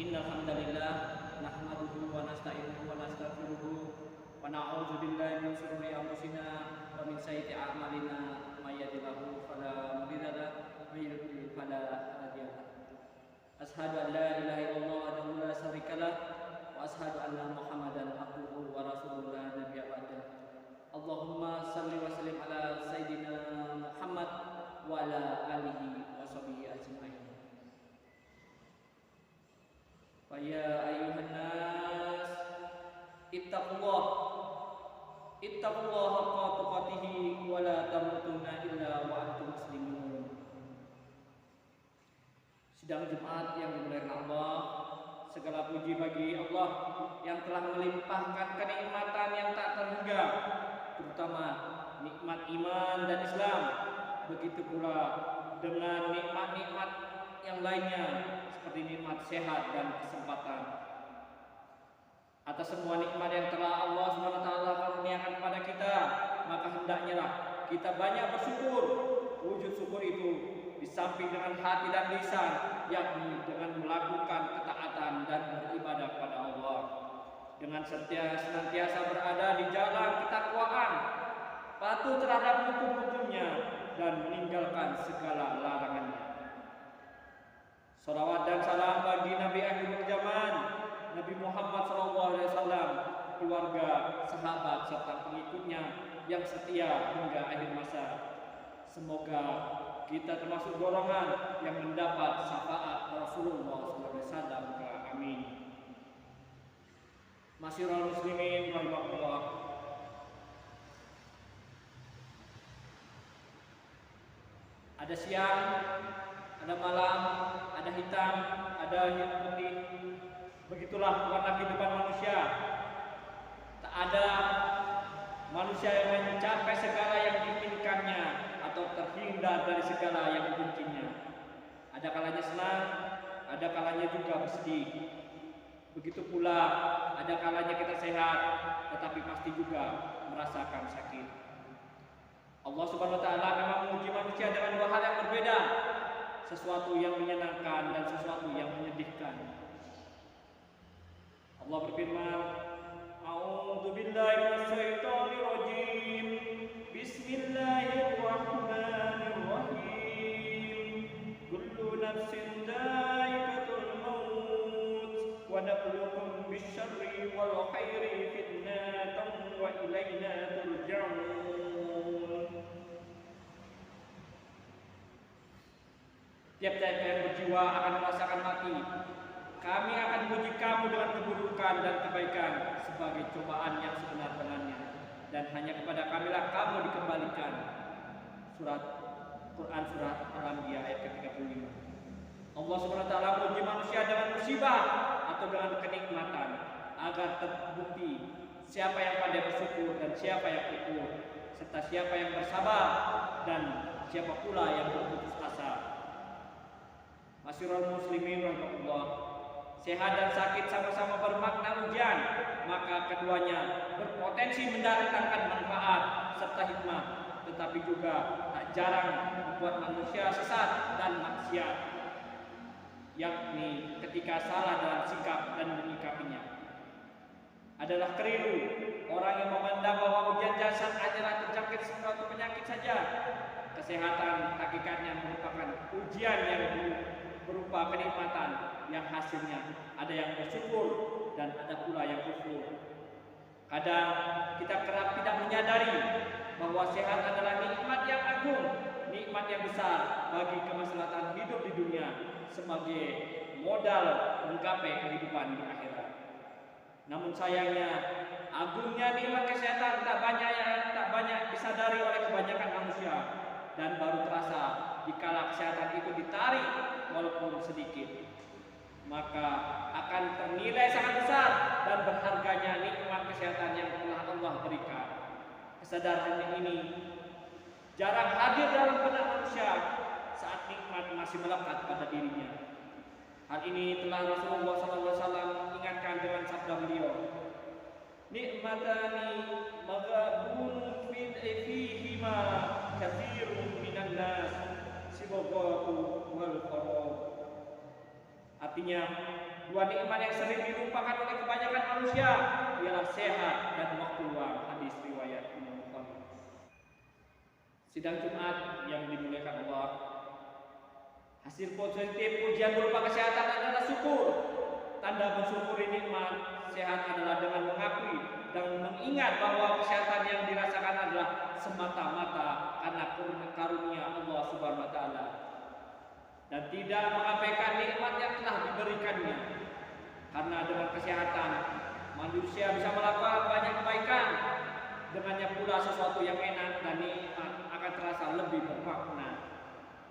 Innal hamdalillah nahmaduhu wa nasta'inuhu wa nastaghfiruhu wa na'udzu billahi min shururi anfusina wa min sayyiati a'malina may yahdihillahu fala mudilla lahu wa may yudlil fala hadiya lahu. Asyhadu an la ilaha illallah wahdahu la syarika lah wa asyhadu anna Muhammadan abduhu wa rasuluhu la nabiyya ba'dah. Allahumma shalli wa sallim ala sayyidina Muhammad wa ala alihi wa sahbihi ajma'in. Ya ayuhan nas ittaqullah haqqa tuqatih wa la tamutunna illa wa antum muslimun. Sidang Jumat yang dimuliakan Allah, segala puji bagi Allah yang telah melimpahkan kenikmatan yang tak terhingga, terutama nikmat iman dan Islam. Begitu pula dengan nikmat-nikmat yang lainnya seperti nikmat sehat dan kesempatan. Atas semua nikmat yang telah Allah SWT karuniakan kepada kita, maka hendaknya lah kita banyak bersyukur. Wujud syukur itu di samping dengan hati dan lisan, yakni dengan melakukan ketaatan dan beribadah kepada Allah, dengan senantiasa berada di jalan ketakwaan, patuh terhadap hukum-hukumnya dan meninggalkan segala larangannya. Salawat dan salam bagi Nabi akhir zaman, Nabi Muhammad SAW, keluarga, sahabat serta pengikutnya yang setia hingga akhir masa. Semoga kita termasuk golongan yang mendapat syafaat Rasulullah SAW. Amin. Masyiral muslimin rahimahullah. Ada siang, ada malam, ada hitam, ada yang putih. Begitulah warna kehidupan manusia. Tak ada manusia yang mencapai segala yang diinginkannya atau terhindar dari segala yang dibencinya. Ada kalanya senang, ada kalanya juga bersedih. Begitu pula ada kalanya kita sehat, tetapi pasti juga merasakan sakit. Allah Subhanahu wa taala memang menguji manusia dengan dua hal yang berbeda, sesuatu yang menyenangkan dan sesuatu yang menyedihkan. Allah berfirman, A'udzu billahi minasyaitonir rajim. Bismillahirrahmanirrahim. Kullu nafsin dha'iqatul maut wa nabluukum bisyarri wal khairi fitnatan wa ilaina turja'un. Tiap-tiap yang berjiwa akan merasakan mati. Kami akan menguji kamu dengan keburukan dan kebaikan sebagai cobaan yang sebenar-benarnya, dan hanya kepada kamilah kamu dikembalikan. Surat Quran Surat Al-Anbiya ayat ke-35. Allah SWT menguji manusia dengan musibah atau dengan kenikmatan agar terbukti siapa yang pandai bersyukur dan siapa yang kufur, serta siapa yang bersabar dan siapa pula yang berputus asa. Masyiral muslimin rahimahullah, sehat dan sakit sama-sama bermakna ujian, maka keduanya berpotensi mendatangkan manfaat serta hikmah, tetapi juga tak jarang membuat manusia sesat dan maksiat, yakni ketika salah dalam sikap dan menyikapinya. Adalah keliru orang yang memandang bahwa ujian jasad adalah terjangkit suatu penyakit saja. Kesehatan hakikatnya merupakan ujian yang berupa kenikmatan yang hasilnya ada yang bersyukur dan ada pula yang kufur. Kadang kita kerap tidak menyadari bahwa sehat adalah nikmat yang agung, nikmat yang besar bagi kemaslahatan hidup di dunia sebagai modal menggapai kehidupan di akhirat. Namun sayangnya, agungnya nikmat kesehatan tak banyak disadari oleh kebanyakan manusia, dan baru terasa dikala kesehatan itu ditarik walaupun sedikit, maka akan ternilai sangat besar dan berharganya nikmat kesehatan yang telah Allah berikan. Kesadaran ini jarang hadir dalam benak manusia saat nikmat masih melekat pada dirinya. Hal ini telah Rasulullah SAW ingatkan dengan sabda beliau, nikmatani maghabun fihima katsirun minan nas sibghatu wal qarab. Artinya, dua nikmat yang sering dilupakan oleh kebanyakan manusia ialah sehat dan waktu luang. Hadis riwayat Imam Bukhari. Sidang Jumat yang dimuliakan Allah, hasil positif ujian berupa kesehatan adalah syukur. Tanda mensyukuri nikmat sehat adalah dengan mengakui dan mengingat bahwa kesehatan yang dirasakan adalah semata-mata karena karunia Allah Subhanahu wa taala, dan tidak mengabaikan nikmat yang telah diberikannya. Karena dengan kesehatan manusia bisa melakukan banyak kebaikan, dengannya pula sesuatu yang enak dan nikmat akan terasa lebih bermakna.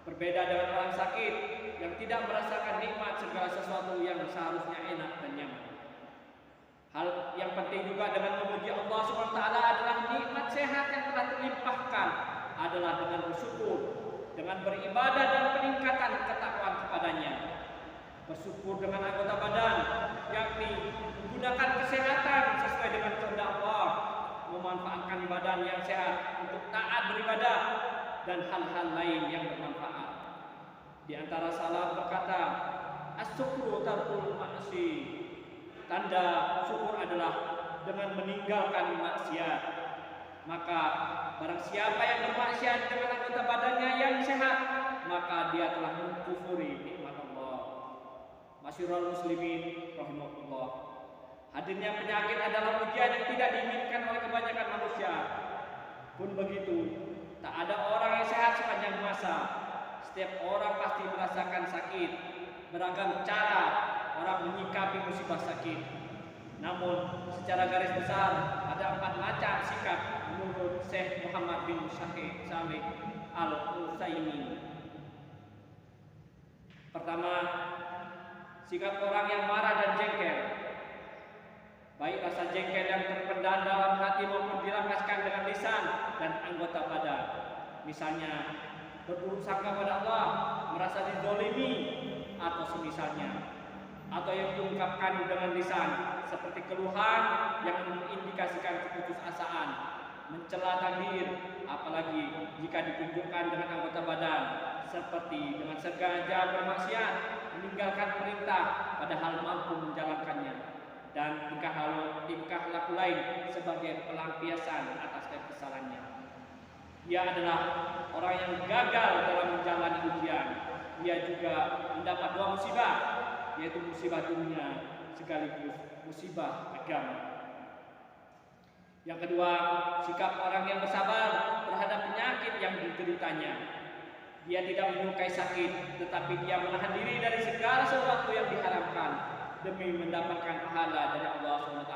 Berbeda dengan orang sakit yang tidak merasakan nikmat segala sesuatu yang seharusnya enak dan nyaman. Hal yang penting juga dengan memuji Allah SWT adalah nikmat sehat yang telah terlimpahkan adalah dengan bersyukur, dengan beribadah dan peningkatan ketakwaan kepadanya. Bersyukur dengan anggota badan, yakni menggunakan kesehatan sesuai dengan kehendak Allah, memanfaatkan badan yang sehat untuk taat beribadah dan hal-hal lain yang bermanfaat. Di antara salaf berkata, as-syukru tarkul ma'si. Tanda syukur adalah dengan meninggalkan maksiat. Maka barang siapa yang bermaksiat dengan anggota badannya yang sehat, maka dia telah mengkufuri nikmat Allah. Masyurul muslimin rahimahullah. Hadirnya penyakit adalah ujian yang tidak diinginkan oleh kebanyakan manusia. Pun begitu, tak ada orang yang sehat sepanjang masa. Setiap orang pasti merasakan sakit. Beragam cara orang menyikapi musibah sakit. Namun secara garis besar ada 4 macam sikap menurut Syekh Muhammad bin Saleh Al-Utsaimin. Pertama, sikap orang yang marah dan jengkel. Baik rasa jengkel yang terpendam dalam hati maupun dilampiaskan dengan lisan dan anggota badan. Misalnya berburuk sangka pada Allah, merasa dizolimi atau semisalnya, atau yang diungkapkan dengan lisan seperti keluhan yang mengindikasikan keputusasaan, mencela takdir, apalagi jika ditunjukkan dengan anggota badan, seperti dengan sengaja bermaksiat, meninggalkan perintah padahal mampu menjalankannya, dan tingkah laku lain sebagai pelampiasan atas kesalahannya. Ia adalah orang yang gagal dalam menjalani ujian. Ia juga mendapat 2 musibah, yaitu musibah dunia sekaligus musibah agama. Yang kedua, sikap orang yang bersabar terhadap penyakit yang dideritanya. Dia tidak menyukai sakit, tetapi dia menahan diri dari segala sesuatu yang diharamkan demi mendapatkan pahala dari Allah SWT.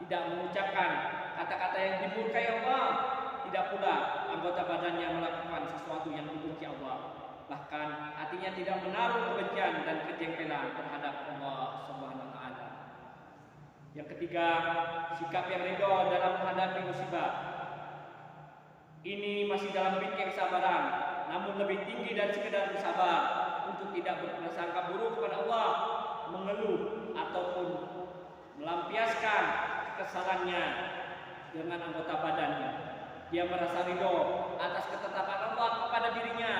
Tidak mengucapkan kata-kata yang dimurkai Allah, tidak pula anggota badannya melakukan sesuatu yang dibenci Allah. Bahkan hatinya tidak menaruh kebencian dan kejengkelan terhadap Allah Subhanahu wa taala. Yang ketiga, sikap yang ridho dalam menghadapi musibah. Ini masih dalam bingkai kesabaran, namun lebih tinggi dari sekedar bersabar untuk tidak berprasangka buruk kepada Allah, mengeluh ataupun melampiaskan kesalahannya dengan anggota badannya. Dia merasa ridho atas ketetapan Allah kepada dirinya.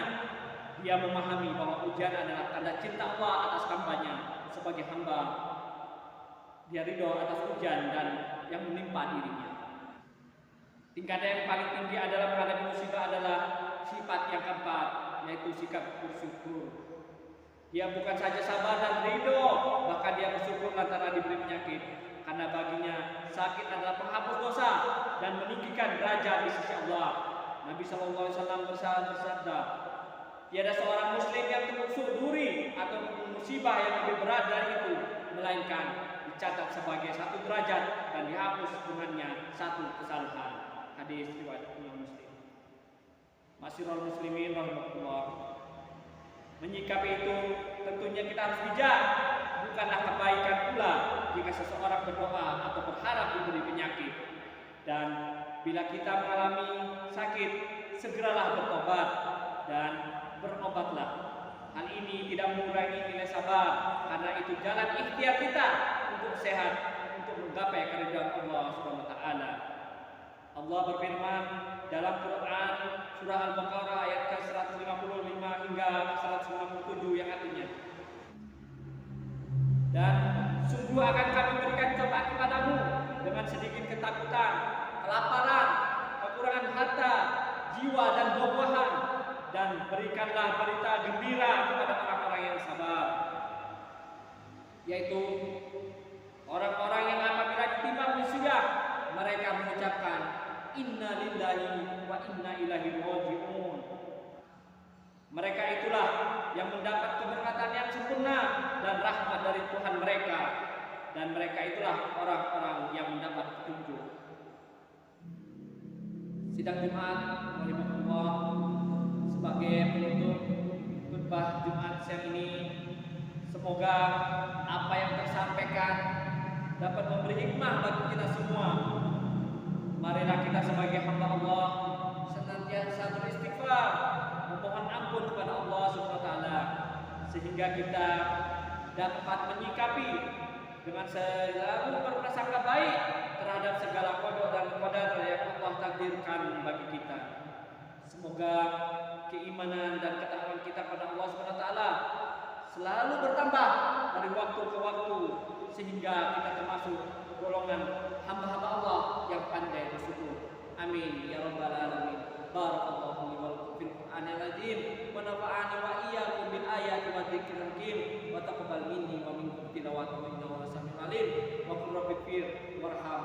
Dia memahami bahwa ujian adalah tanda cinta Allah atas hambanya sebagai hamba. Dia ridho atas ujian dan yang menimpa dirinya. Tingkatan yang paling tinggi adalah menghadapi musibah adalah sifat yang keempat, yaitu sikap bersyukur. Dia bukan saja sabar dan ridho, bahkan dia bersyukur lantaran diberi penyakit. Karena baginya sakit adalah penghapus dosa dan meninggikan derajat di sisi Allah. Nabi SAW bersabda, tiada seorang muslim yang terusuk duri atau musibah yang lebih berat dari itu, melainkan dicatat sebagai 1 derajat dan dihapus dengannya 1 kesalahan. Hadis riwayat Imam Muslim. Masyarul muslimin rahimahullah. Menyikapi itu tentunya kita harus bijak. Bukanlah kebaikan pula jika seseorang berdoa atau berharap diberi penyakit. Dan bila kita mengalami sakit, segeralah bertobat dan berobatlah. Hal ini tidak mengurangi nilai sabar, karena itu jalan ikhtiar kita untuk sehat, untuk menggapai keridhaan Allah Subhanahu wa taala. Allah berfirman dalam Quran surah Al-Baqarah ayat ke-155 hingga 157 yang artinya, dan berikanlah berita gembira kepada orang-orang yang sabar, yaitu orang-orang yang apabila ditimpa musibah mereka mengucapkan inna lillahi wa inna ilaihi raji'un. Mereka itulah yang mendapat keberkatan yang sempurna dan rahmat dari Tuhan mereka, dan mereka itulah orang-orang yang mendapat petunjuk. Sidang Jumat rahimahullah, sebagai penutup khutbah Jumat siang ini, semoga apa yang tersampaikan dapat memberi hikmah bagi kita semua. Marilah kita sebagai hamba Allah senantiasa beristighfar, memohon ampun kepada Allah Subhanahu wa taala, sehingga kita dapat menyikapi dengan selalu berprasangka baik terhadap segala qada dan qadar yang Allah takdirkan bagi kita. Semoga keimanan dan ketakwaan kita pada Allah Subhanahu wa taala selalu bertambah dari waktu ke waktu, sehingga kita termasuk golongan hamba-hamba Allah yang pandai bersyukur. Amin ya rabbal alamin. Barakallahu li wa lakum fil Qur'anil azim wa nafa'ani wa iyyakum bil ayati wa dzikril hakim wa taqabbal minni wa minkum tilawatan innahu samiul alim wa qur rabbighfir warham